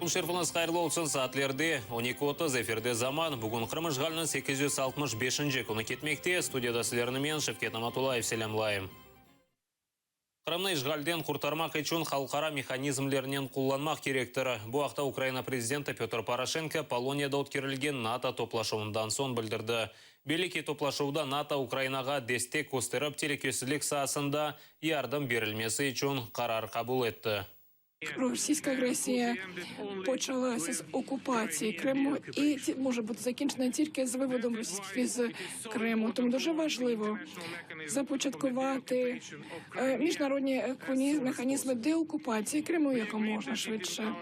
Шерфініз қайырлы olsun саатлерде 12:30 эфирде заман. Бүгін Қырым ишғалының 865 күні кетмекте. Студияда сілеріні мен Шевкет Аматулаев селемлайым. Қырымны ишғалден құртармақ үшін халқара механизмлерінен құлланмақ керектір. Бұл ақта Украина президенті Петр Порошенко Полонияда өткерілген НАТО топлашуындан сон білдірді. Белеки топлашууда НАТО Украинаға дестек көстеріп телекөсілік саасында ярдым берілмесі үшін қарар қабыл етті. Російська агресія почалася з окупації Криму і може бути закінчена тільки з виводом російських військ з Криму. Тому дуже важливо започаткувати міжнародні механізми деокупації Криму якомога швидше.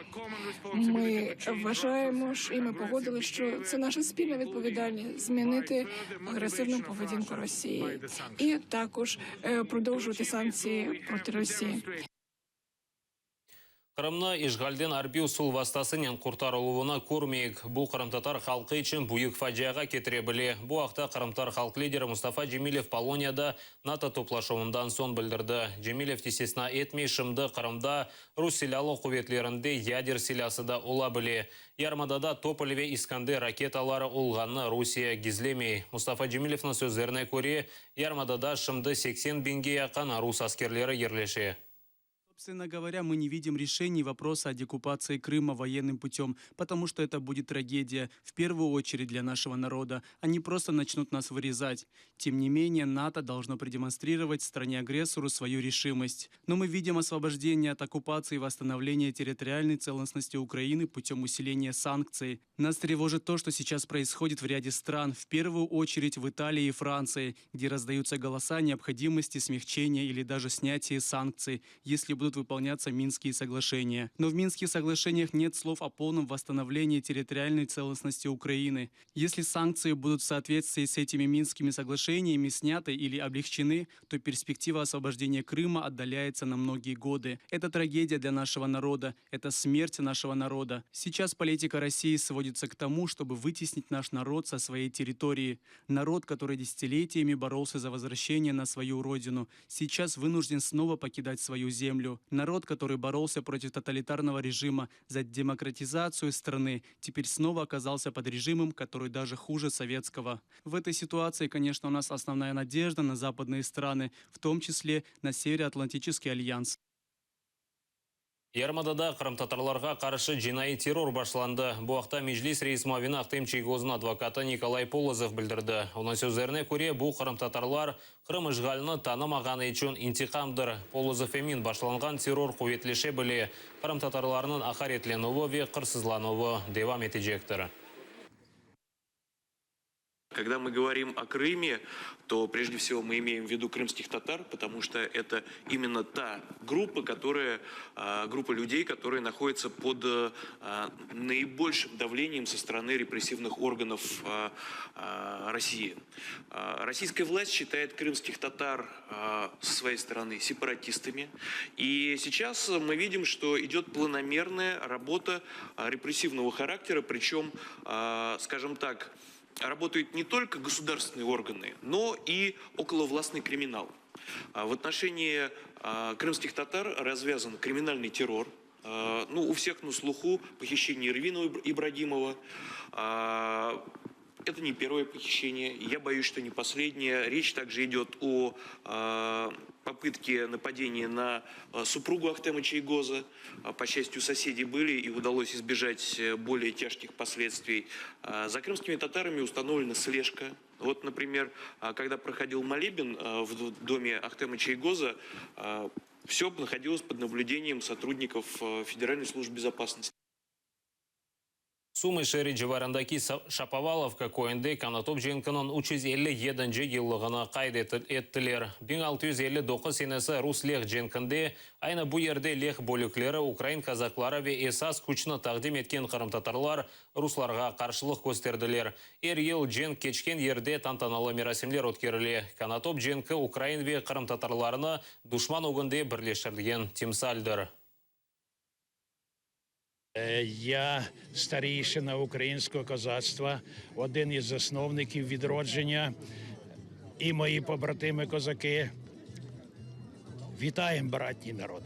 Ми вважаємо, і ми погодили, що це наша спільна відповідальність змінити агресивну поведінку Росії і також продовжувати санкції проти Росії. Қырымны ишғалден арбиу сул вастасынен құртарылуына көрмейік. Бұл қырымтатар халқы үшін бұйық фажияға кетіре біле. Бұл ақта қырымтар халық лидері Мустафа Джемилев Полонияда НАТО топлашуындан сон білдірді. Джемилев тесесіне етмей шымды Қырымда Рус силялы құветлерінде ядер силясы да ола біле. Ярмадада Тополеве Искандер ракеталары олғаны Русия гизлемей. Мустафа Джемилевнің сөздеріне көре, Ярмадада шымды 80 бенге яқан рус аскерлері ерлеше. Собственно говоря, мы не видим решений вопроса о деоккупации Крыма военным путем, потому что это будет трагедия, в первую очередь для нашего народа. Они просто начнут нас вырезать. Тем не менее, НАТО должно продемонстрировать стране-агрессору свою решимость. Но мы видим освобождение от оккупации и восстановление территориальной целостности Украины путем усиления санкций. Нас тревожит то, что сейчас происходит в ряде стран, в первую очередь в Италии и Франции, где раздаются голоса о необходимости смягчения или даже снятия санкций, если будут выполняться Минские соглашения. Но в Минских соглашениях нет слов о полном восстановлении территориальной целостности Украины. Если санкции будут в соответствии с этими Минскими соглашениями сняты или облегчены, то перспектива освобождения Крыма отдаляется на многие годы. Это трагедия для нашего народа, это смерть нашего народа. Сейчас политика России сводится к тому, чтобы вытеснить наш народ со своей территории. Народ, который десятилетиями боролся за возвращение на свою родину, сейчас вынужден снова покидать свою землю. Народ, который боролся против тоталитарного режима за демократизацию страны, теперь снова оказался под режимом, который даже хуже советского. В этой ситуации, конечно, у нас основная надежда на западные страны, в том числе на Североатлантический альянс. Ярмадада қырым-татарларға қаршы жинайы террор башланды. Бұл ақта Межлис рейс муавини Ақтем Чайгозының адвокаты Николай Полозов білдірді. Оның сөздеріне көре бұл қырым-татарлар Қырым ишғалыны танымағаны үшін интиқамдыр. Полозов емин башланған террор қуетлеше біле қырым-татарларының ақаретленуі ве қырсызлануы девам етежектір. Когда мы говорим о Крыме, то прежде всего мы имеем в виду крымских татар, потому что это именно та группа, группа людей, которые находятся под наибольшим давлением со стороны репрессивных органов России. Российская власть считает крымских татар со своей стороны сепаратистами. И сейчас мы видим, что идет планомерная работа репрессивного характера, причем, скажем так, работают не только государственные органы, но и околовластный криминал. В отношении крымских татар развязан криминальный террор. У всех на слуху похищение Ирвина Ибрагимова. Это не первое похищение, я боюсь, что не последнее. Речь также идет о попытке нападения на супругу Ахтема Чайгоза. По счастью, соседи были и удалось избежать более тяжких последствий. За крымскими татарами установлена слежка. Вот, например, когда проходил молебен в доме Ахтема Чайгоза, все находилось под наблюдением сотрудников Федеральной службы безопасности. Сумы шери жеварындаки Шаповаловка көйінде Канатоп женкінің 357 еллығына қайды еттілер. 1659 сенесі Рус лех женкінде айна бұ ерде лех бөліклері Украин казаклары ве есас күчіні тағдим еткен қырым-татарлар русларға қаршылық көстерділер. Ел женк кечкен ерде тантаналы мерасимлер өткерілі. Канатоп женкі Украин ве қырым-татарларыны душман өгінде бірлешірдеген тимсальдыр. Я старійшина українського козацтва, один із засновників відродження, і мої побратими-козаки. Вітаємо, братній народ.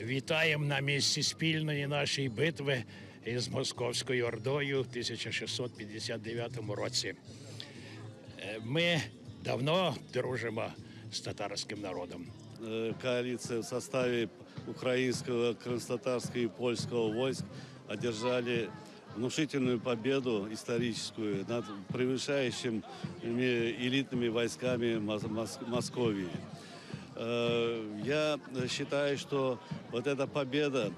Вітаємо на місці спільної нашої битви із Московською Ордою в 1659 році. Ми давно дружимо з татарським народом. Коалиция в составе украинского, крымско-татарского и польского войск одержали внушительную победу историческую над превышающими элитными войсками Московии. Я считаю, что вот эта победа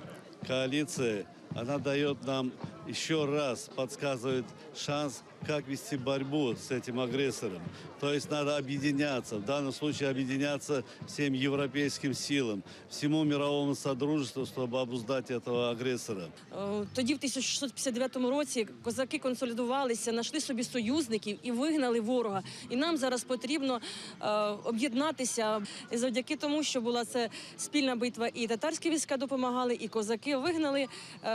коалиции, она дает нам еще раз, подсказывает шанс, как вести борьбу с этим агрессором. То есть надо объединяться, в данном случае объединяться всем европейским силам, всему мировому содружеству, чтобы обуздать этого агрессора. Тоді, в 1659 році, козаки консолідувалися, знайшли собі союзників і вигнали ворога. І нам зараз потрібно об'єднатися. І завдяки тому, що була це спільна битва, і татарські війська допомагали, і козаки вигнали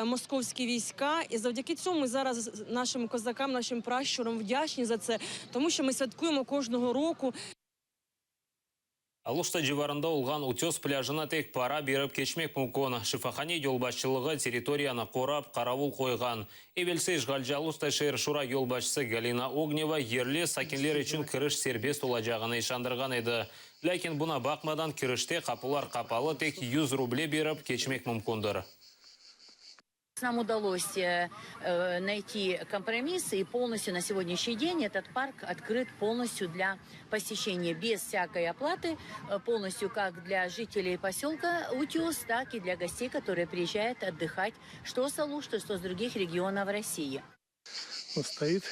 московські війська. І завдяки цьому ми зараз нашим козакам, нашим пращурам вдячні за це, тому що ми святкуємо кожного року. Алушта жеварында улған утес пляжына тек пара беріп кечмек мүмкін. Шифахани елбашчылығы территорияны қорап, қарауыл қойған. Евелсе išғалжы Алушта шер-шура елбашчысы Галина Огнева ерлі сакенлер үшін кіріш сербест олажағаны ишандырған еді. Ләкин бұна бақмадан кіріште қапылар қапалы тек 100 рубле беріп кечмек мүмкіндір. Нам удалось найти компромисс, и полностью на сегодняшний день этот парк открыт полностью для посещения, без всякой оплаты, полностью как для жителей поселка Утес, так и для гостей, которые приезжают отдыхать что с Алушты, что с других регионов России. Вот стоит,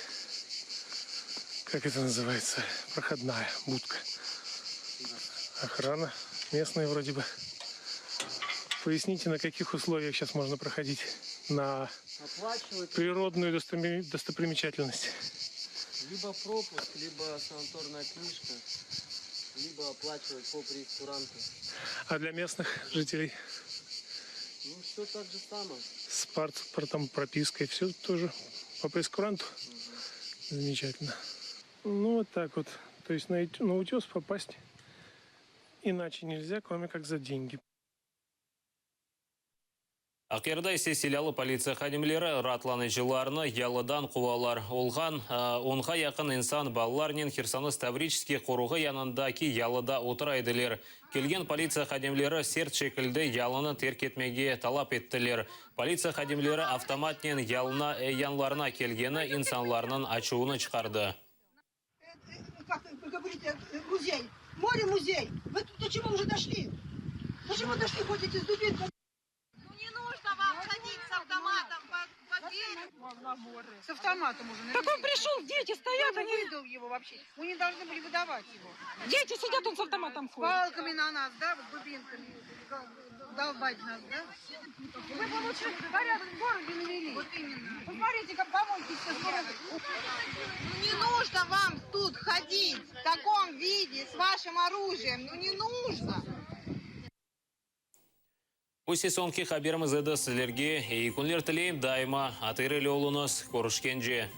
как это называется, проходная будка. Охрана местная вроде бы. Поясните, на каких условиях сейчас можно проходить на природную достопримечательность? Либо пропуск, либо санаторная книжка, либо оплачивать по прейскуранту. А для местных жителей? Ну, все так же самое. С паспортом, пропиской, все тоже по прейскуранту? Замечательно. Ну, вот так вот. То есть на утес попасть иначе нельзя, кроме как за деньги. Ақерда селялы полиция хадимлері ратланы жыларыны ялыдан қуалар. Олған онға яқын инсан балаларнен Херсонес Таврический қоруғы янындаки ялыда отырайдылер. Келген полиция хадимлері серт шекілді ялыны теркетмеге талап еттілер. Полиция хадимлері автоматнен ялына янларына келгені инсанларының ачуыны шығарды. Как вы говорите, музей, море-музей. Вы тут до чего уже дошли? Почему дошли, ходите с дубинкой? С автоматом уже. Так он пришел, дети стоят, они... выдал его вообще. Мы не должны были выдавать его. Дети сидят, он с автоматом с палками на нас, да, вот дубинками. Долбать нас, да? Вы бы лучше порядок в городе навели. Вот именно. Посмотрите, как помойки все сделали. Не нужно вам тут ходить в таком виде, с вашим оружием. Ну не нужно. Осы соңғы хаберіміз еді сіздерге. Ейкунлер тілейм дайма атырылы олыңыз көрішкенже.